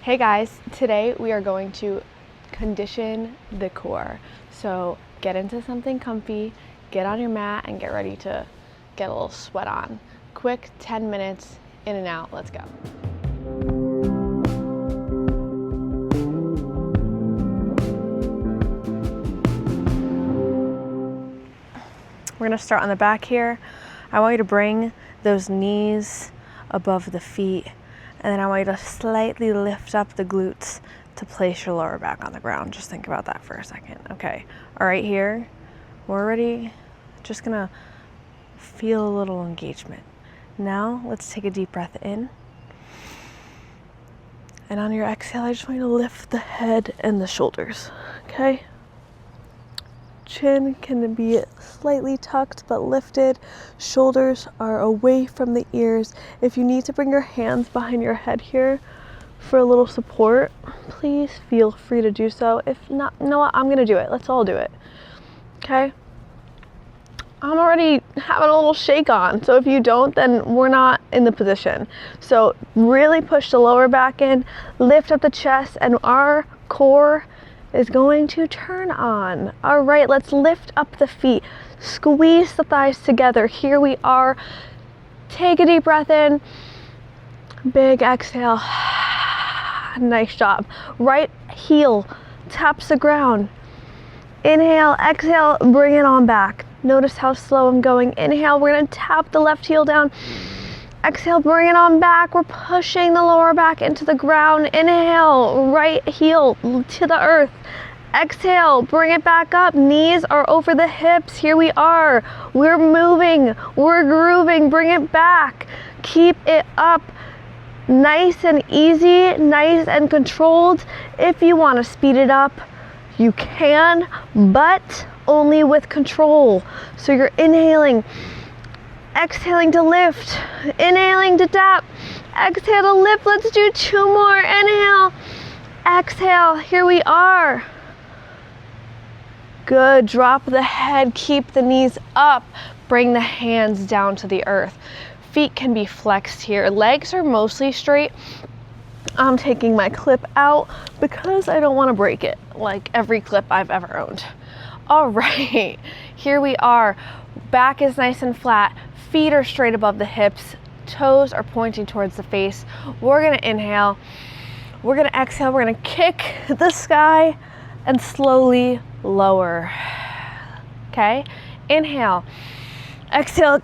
Hey guys, today we are going to condition the core. So get into something comfy, get on your mat, and get ready to get a little sweat on. Quick 10 minutes, in and out, let's go. We're gonna start on the back here. I want you to bring those knees above the feet, and then I want you to slightly lift up the glutes to place your lower back on the ground. Just think about that for a second. Okay, all right, here, we're already just gonna feel a little engagement. Now, let's take a deep breath in. And on your exhale, I just want you to lift the head and the shoulders, okay? Chin can be slightly tucked but lifted. Shoulders are away from the ears. If you need to bring your hands behind your head here for a little support, please feel free to do so. If not, you know what? I'm gonna do it. Let's all do it. Okay? I'm already having a little shake on, so if you don't, then we're not in the position. So really push the lower back in, lift up the chest, and our core is going to turn on. All right, let's lift up the feet. Squeeze the thighs together. Here we are. Take a deep breath in. Big exhale. Nice job. Right heel taps the ground. Inhale, exhale, bring it on back. Notice how slow I'm going. Inhale, we're gonna tap the left heel down. Exhale, bring it on back. We're pushing the lower back into the ground. Inhale, right heel to the earth. Exhale, bring it back up. Knees are over the hips. Here we are. We're moving. We're grooving. Bring it back. Keep it up. Nice and easy, nice and controlled. If you want to speed it up, you can, but only with control. So you're inhaling. Exhaling to lift, inhaling to tap, exhale to lift. Let's do 2 more. Inhale, exhale, here we are. Good, drop the head, keep the knees up, bring the hands down to the earth. Feet can be flexed here. Legs are mostly straight. I'm taking my clip out because I don't want to break it, like every clip I've ever owned. All right, here we are. Back is nice and flat. Feet are straight above the hips, toes are pointing towards the face. We're gonna inhale, we're gonna exhale, we're gonna kick the sky and slowly lower. Okay, inhale, exhale,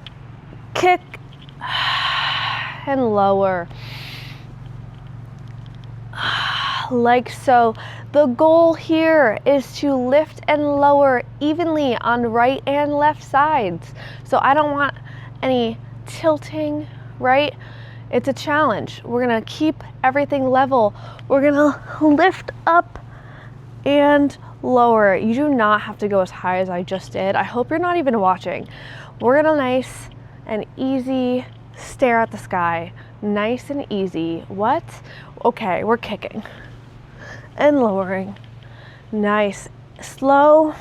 kick and lower. Like so. The goal here is to lift and lower evenly on right and left sides. So I don't want any tilting, right? It's a challenge. We're gonna keep everything level. We're gonna lift up and lower. You do not have to go as high as I just did. I hope you're not even watching. We're gonna nice and easy stare at the sky. Nice and easy. What? Okay, we're kicking and lowering. Nice, slow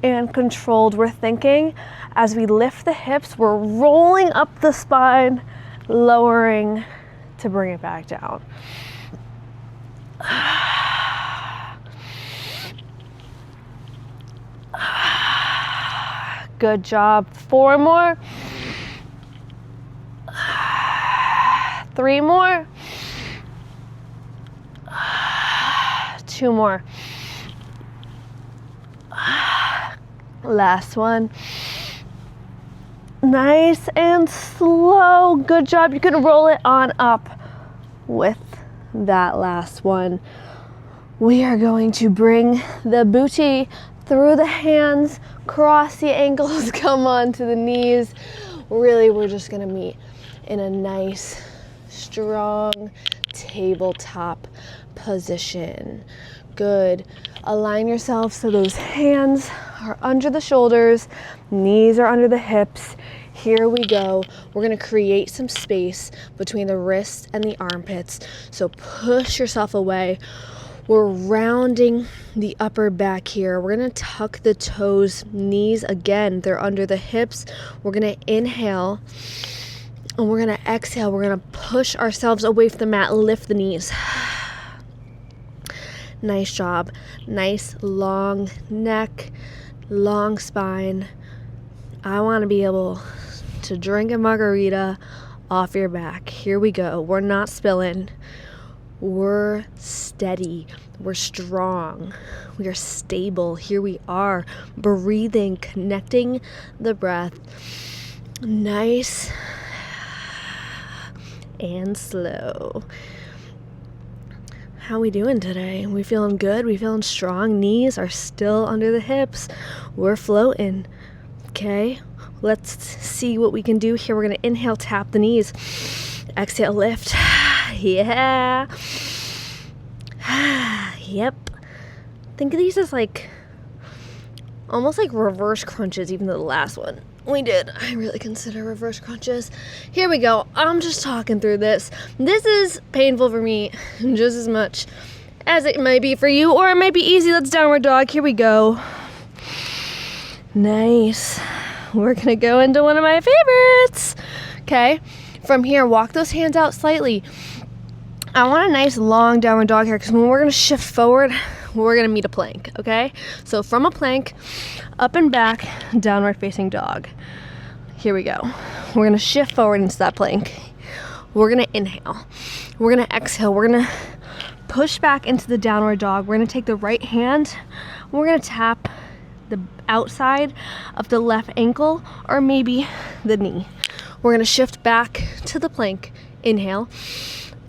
and controlled. We're thinking as we lift the hips, we're rolling up the spine, lowering to bring it back down. Good job. 4 more. 3 more. 2 more. Last one. Nice and slow. Good job. You can roll it on up with that last one. We are going to bring the booty through the hands, cross the ankles, come on to the knees. Really, we're just gonna meet in a nice, strong tabletop position. Good. Align yourself so those hands are under the shoulders, knees are under the hips. Here we go. We're gonna create some space between the wrists and the armpits. So push yourself away. We're rounding the upper back here. We're gonna tuck the toes, knees again, they're under the hips. We're gonna inhale and we're gonna exhale. We're gonna push ourselves away from the mat, lift the knees. Nice job. Nice long neck, long spine. I want to be able to drink a margarita off your back. Here we go. We're not spilling. We're steady. We're strong. We are stable. Here we are, breathing, connecting the breath. Nice and slow. How we doing today? We feeling good? We feeling strong? Knees are still under the hips. We're floating. Okay, let's see what we can do here. We're gonna inhale, tap the knees. Exhale, lift. Yeah. Yep. Think of these as like almost like reverse crunches, even though the last one we did, I really consider reverse crunches. Here we go. I'm just talking through this. This is painful for me just as much as it might be for you, or it might be easy. Let's downward dog. Here we go. Nice. We're gonna go into one of my favorites. Okay. From here, walk those hands out slightly. I want a nice long downward dog here because when we're going to shift forward, we're going to meet a plank, okay? So from a plank, up and back, downward facing dog. Here we go. We're going to shift forward into that plank. We're going to inhale. We're going to exhale. We're going to push back into the downward dog. We're going to take the right hand. We're going to tap the outside of the left ankle or maybe the knee. We're going to shift back to the plank. Inhale.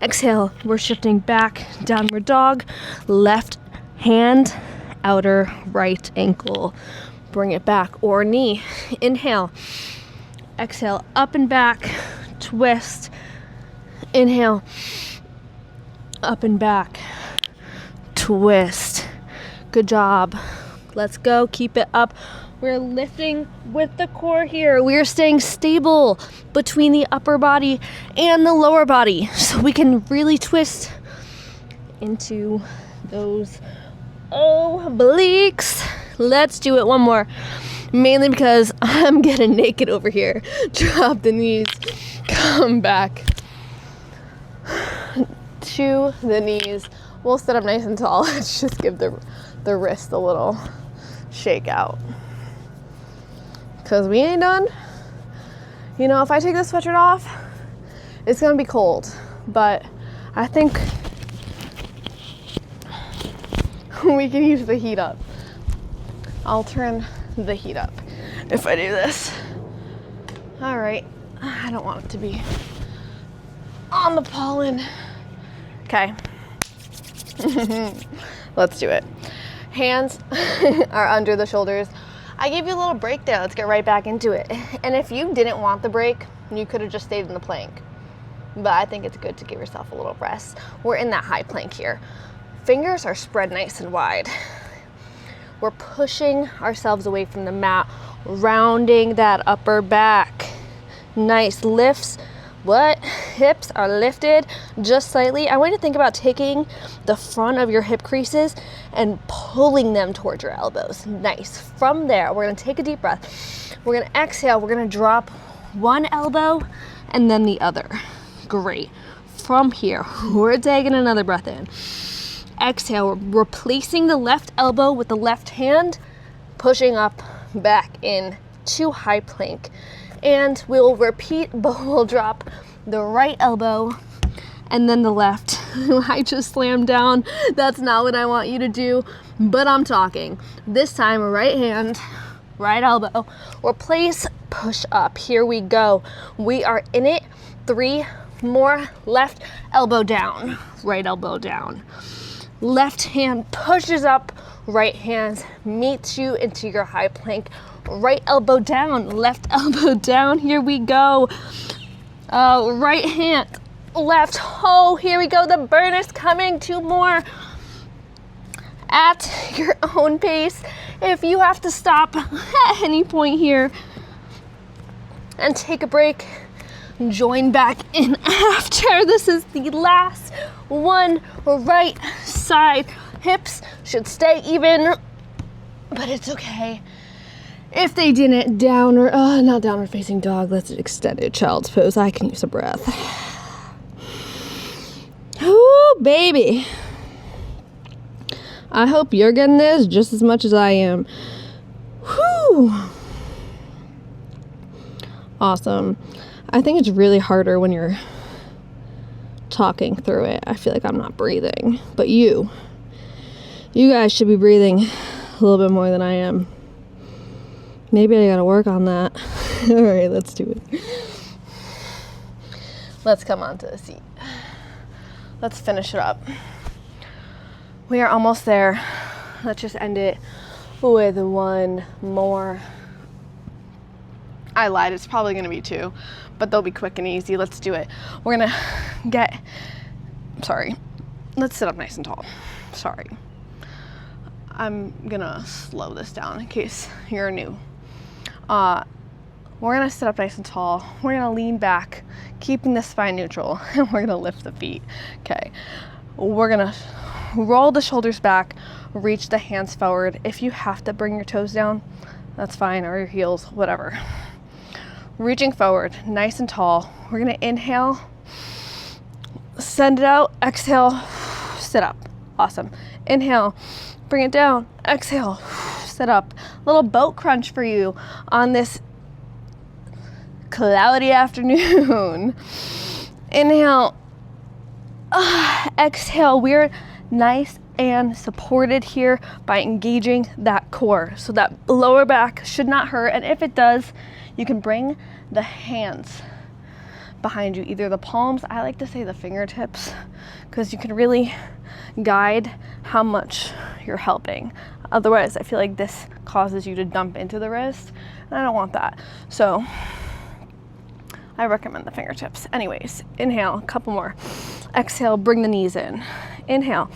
Exhale, we're shifting back, downward dog, left hand, outer right ankle. Bring it back, or knee. Inhale. Exhale, up and back, twist. Inhale, up and back, twist. Good job. Let's go, keep it up. We're lifting with the core here. We are staying stable between the upper body and the lower body so we can really twist into those obliques. Let's do it one more. Mainly because I'm getting naked over here. Drop the knees. Come back to the knees. We'll sit up nice and tall. Let's just give the wrist a little shake out. Because we ain't done. You know, if I take this sweatshirt off, it's gonna be cold. But I think we can use the heat up. I'll turn the heat up if I do this. All right, I don't want it to be on the pollen. Okay, let's do it. Hands are under the shoulders. I gave you a little break there. Let's get right back into it. And if you didn't want the break, you could have just stayed in the plank. But I think it's good to give yourself a little rest. We're in that high plank here. Fingers are spread nice and wide. We're pushing ourselves away from the mat, rounding that upper back. Nice lifts. What? Hips are lifted just slightly. I want you to think about taking the front of your hip creases and pulling them towards your elbows. Nice. From there, we're going to take a deep breath. We're going to exhale. We're going to drop one elbow and then the other. Great. From here, we're taking another breath in. Exhale. We're replacing the left elbow with the left hand, pushing up, back in to high plank. And we'll repeat, but we'll drop the right elbow and then the left. I just slammed down. That's not what I want you to do, but I'm talking. This time, right hand, right elbow, replace, push up. Here we go. We are in it. 3 more. Left elbow down, right elbow down. Left hand pushes up, right hand meets you into your high plank. Right elbow down, left elbow down. Here we go. Right hand, left. Oh, here we go. The burn is coming. 2 more. At your own pace. If you have to stop at any point here and take a break, join back in after. This is the last one. Right side. Hips should stay even, but it's okay. If they didn't, not downward facing dog, let's extend it. Child's pose. I can use a breath. Ooh, baby. I hope you're getting this just as much as I am. Whew. Awesome. I think it's really harder when you're talking through it. I feel like I'm not breathing, but you guys should be breathing a little bit more than I am. Maybe I gotta work on that. All right, let's do it. Let's come onto the seat. Let's finish it up. We are almost there. Let's just end it with one more. I lied, it's probably gonna be two, but they'll be quick and easy. Let's do it. We're gonna let's sit up nice and tall. Sorry. I'm gonna slow this down in case you're new. We're gonna sit up nice and tall. We're gonna lean back, keeping the spine neutral, and we're gonna lift the feet. Okay. We're gonna roll the shoulders back, reach the hands forward. If you have to bring your toes down, that's fine, or your heels, whatever. Reaching forward, nice and tall. We're gonna inhale, send it out, exhale, sit up. Awesome. Inhale, bring it down, exhale, sit up. Little boat crunch for you on this cloudy afternoon. Inhale, exhale. We're nice and supported here by engaging that core. So that lower back should not hurt. And if it does, you can bring the hands behind you, either the palms, I like to say the fingertips, because you can really guide how much you're helping. Otherwise, I feel like this causes you to dump into the wrist, and I don't want that. So I recommend the fingertips. Anyways, inhale, a couple more. Exhale, bring the knees in. Inhale.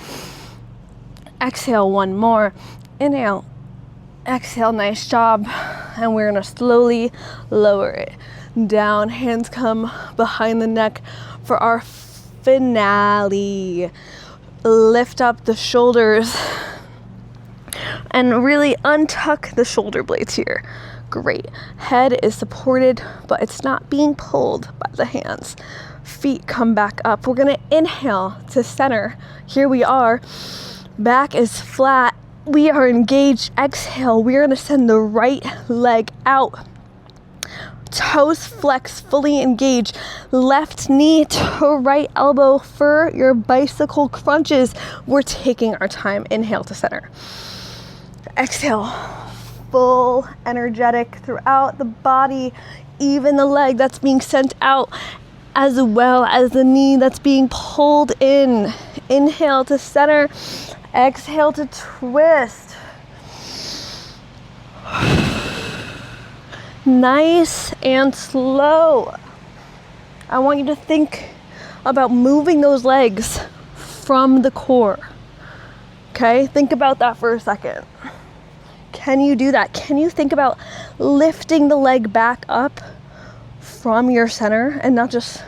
Exhale, one more. Inhale. Exhale, nice job. And we're gonna slowly lower it down. Hands come behind the neck for our finale. Lift up the shoulders and really untuck the shoulder blades here. Great. Head is supported, but it's not being pulled by the hands. Feet come back up. We're gonna inhale to center. Here we are. Back is flat. We are engaged. Exhale. We're gonna send the right leg out. Toes flex, fully engaged. Left knee to right elbow for your bicycle crunches. We're taking our time. Inhale to center. Exhale. Full energetic throughout the body, even the leg that's being sent out, as well as the knee that's being pulled in. Inhale to center. Exhale to twist. Nice and slow. I want you to think about moving those legs from the core. Okay, think about that for a second. Can you do that? Can you think about lifting the leg back up from your center and not just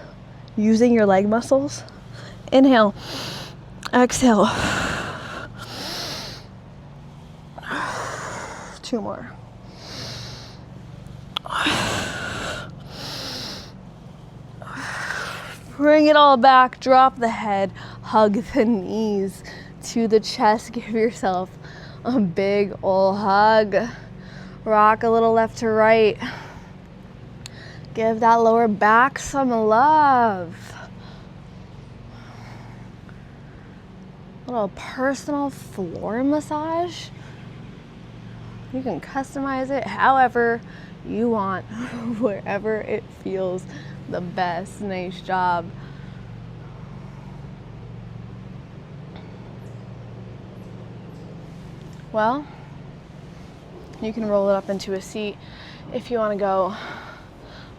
using your leg muscles? Inhale, exhale. Two more. Bring it all back, drop the head, hug the knees to the chest. Give yourself a big ol' hug. Rock a little left to right. Give that lower back some love. A little personal floor massage. You can customize it however you want, wherever it feels the best. Nice job. Well, you can roll it up into a seat. If you want to go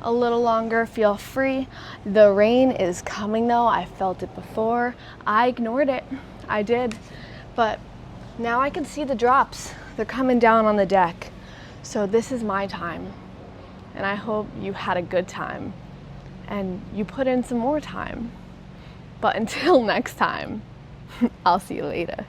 a little longer, feel free. The rain is coming though. I felt it before. I ignored it. I did. But now I can see the drops. They're coming down on the deck. So this is my time. And I hope you had a good time. And you put in some more time. But until next time, I'll see you later.